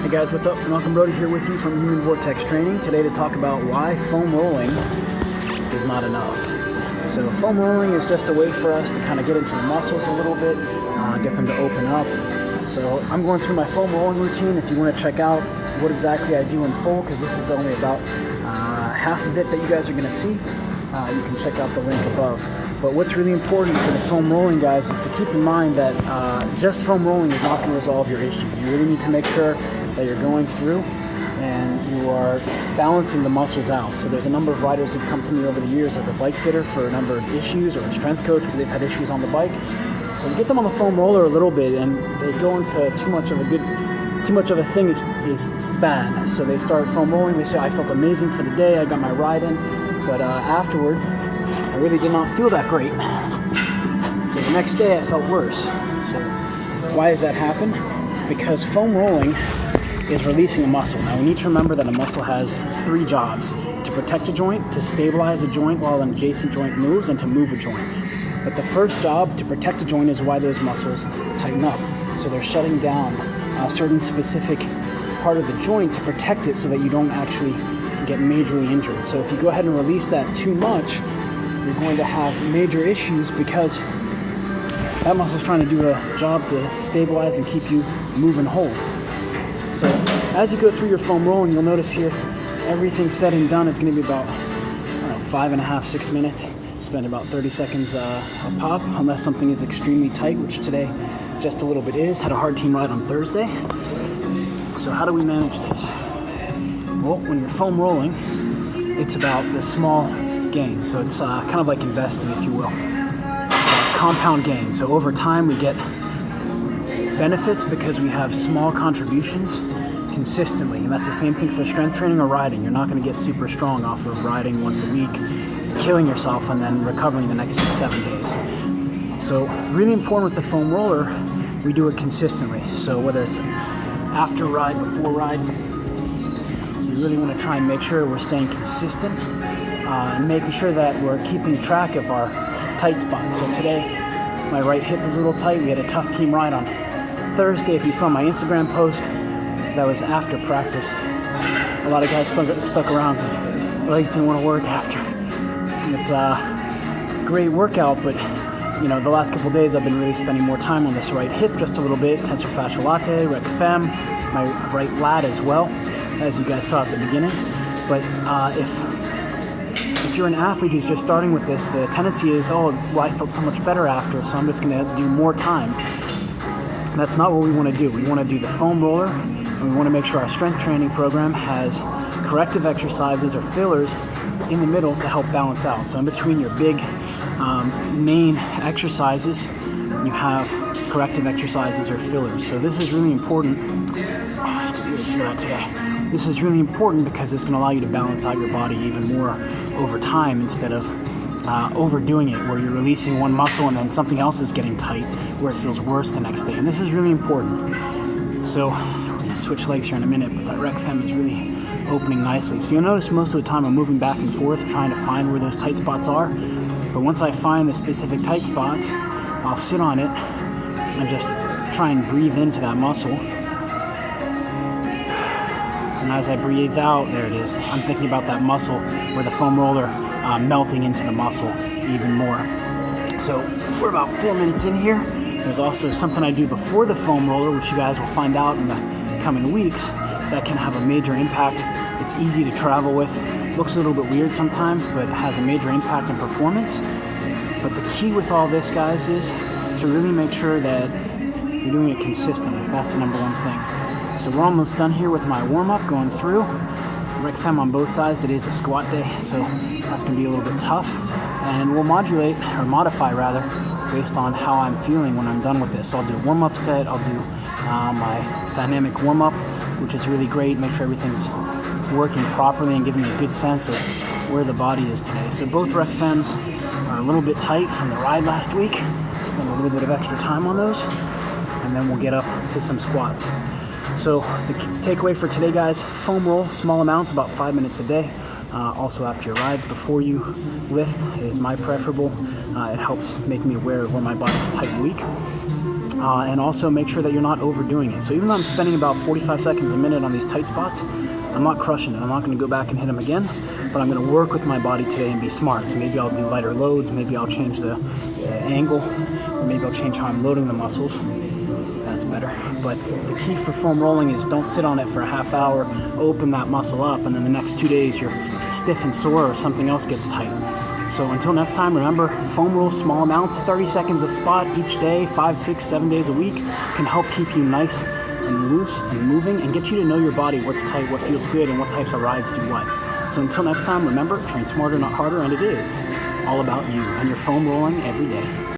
Hey guys, what's up? Coach Brodie here with you from Vortex Training today to talk about why foam rolling is not enough. So foam rolling is just a way for us to kind of get into the muscles a little bit, get them to open up. So I'm going through my foam rolling routine. If you want to check out what exactly I do in full, because this is only about half of it that you guys are going to see, you can check out the link above. But what's really important for the foam rolling, guys, is to keep in mind that just foam rolling is not going to resolve your issue. You really need to make sure that you're going through and you are balancing the muscles out. So there's a number of riders who've come to me over the years as a bike fitter for a number of issues, or a strength coach because they've had issues on the bike. So you get them on the foam roller a little bit and they go into too much of a thing is bad. So they start foam rolling, they say, I felt amazing for the day, I got my ride in, but afterward, I really did not feel that great. So the next day I felt worse. So why does that happen? Because foam rolling is releasing a muscle. Now we need to remember that a muscle has three jobs: to protect a joint, to stabilize a joint while an adjacent joint moves, and to move a joint. But the first job, to protect a joint, is why those muscles tighten up. So they're shutting down a certain specific part of the joint to protect it so that you don't actually get majorly injured. So if you go ahead and release that too much, you're going to have major issues because that muscle's trying to do a job to stabilize and keep you moving whole. So as you go through your foam rolling, you'll notice here, everything said and done is going to be about 5.5, 6 minutes. Spend about 30 seconds a pop, unless something is extremely tight, which today just a little bit is. Had a hard team ride on Thursday. So how do we manage this? Well, when you're foam rolling, it's about the small gains. So it's kind of like investing, if you will. Compound gain. So over time we get benefits because we have small contributions consistently, and that's the same thing for strength training or riding. You're not going to get super strong off of riding once a week, killing yourself, and then recovering the next 6-7 days. So really important with the foam roller, we do it consistently. So whether it's after ride, before ride, we really want to try and make sure we're staying consistent and making sure that we're keeping track of our tight spots. So today, my right hip was a little tight. We had a tough team ride on Thursday. If you saw my Instagram post, that was after practice. A lot of guys stuck around because their legs didn't want to work after. And it's a great workout, but the last couple of days I've been really spending more time on this right hip just a little bit. Tensor fascial latte, rec fem, my right lat as well, as you guys saw at the beginning. But if you're an athlete who's just starting with this, the tendency is, I felt so much better after, so I'm just going to do more time. That's not what we want to do. We want to do the foam roller, and we want to make sure our strength training program has corrective exercises or fillers in the middle to help balance out. So in between your big main exercises, you have corrective exercises or fillers. So this is really important. This is really important because it's going to allow you to balance out your body even more over time instead of overdoing it, where you're releasing one muscle and then something else is getting tight where it feels worse the next day. And this is really important. So we're going to switch legs here in a minute, but that rec fem is really opening nicely. So you'll notice most of the time I'm moving back and forth trying to find where those tight spots are. But once I find the specific tight spots, I'll sit on it and just try and breathe into that muscle. And as I breathe out, there it is. I'm thinking about that muscle where the foam roller melting into the muscle even more. So we're about 4 minutes in here. There's also something I do before the foam roller, which you guys will find out in the coming weeks, that can have a major impact. It's easy to travel with. Looks a little bit weird sometimes, but it has a major impact in performance. But the key with all this, guys, is to really make sure that you're doing it consistently. That's the number one thing. So we're almost done here with my warm-up, going through. Rec fem on both sides. It is a squat day, so that's going to be a little bit tough. And we'll modify based on how I'm feeling when I'm done with this. So I'll do a warm-up set. I'll do my dynamic warm-up, which is really great. Make sure everything's working properly and giving me a good sense of where the body is today. So both rec fems are a little bit tight from the ride last week. Spend a little bit of extra time on those, and then we'll get up to some squats. So the takeaway for today, guys, foam roll, small amounts, about 5 minutes a day. Also after your rides, before you lift is my preferable. It helps make me aware of where my body's tight and weak. and also make sure that you're not overdoing it. So even though I'm spending about 45 seconds a minute on these tight spots, I'm not crushing it. I'm not going to go back and hit them again, but I'm going to work with my body today and be smart. So maybe I'll do lighter loads, maybe I'll change the angle, or maybe I'll change how I'm loading the muscles. That's better. But the key for foam rolling is don't sit on it for a half hour, open that muscle up, and then the next 2 days you're stiff and sore or something else gets tight. So until next time, remember, foam roll small amounts, 30 seconds a spot each day, 5, 6, 7 days a week, can help keep you nice and loose and moving and get you to know your body, what's tight, what feels good, and what types of rides do what. So until next time, remember, train smarter, not harder, and it is all about you and your foam rolling every day.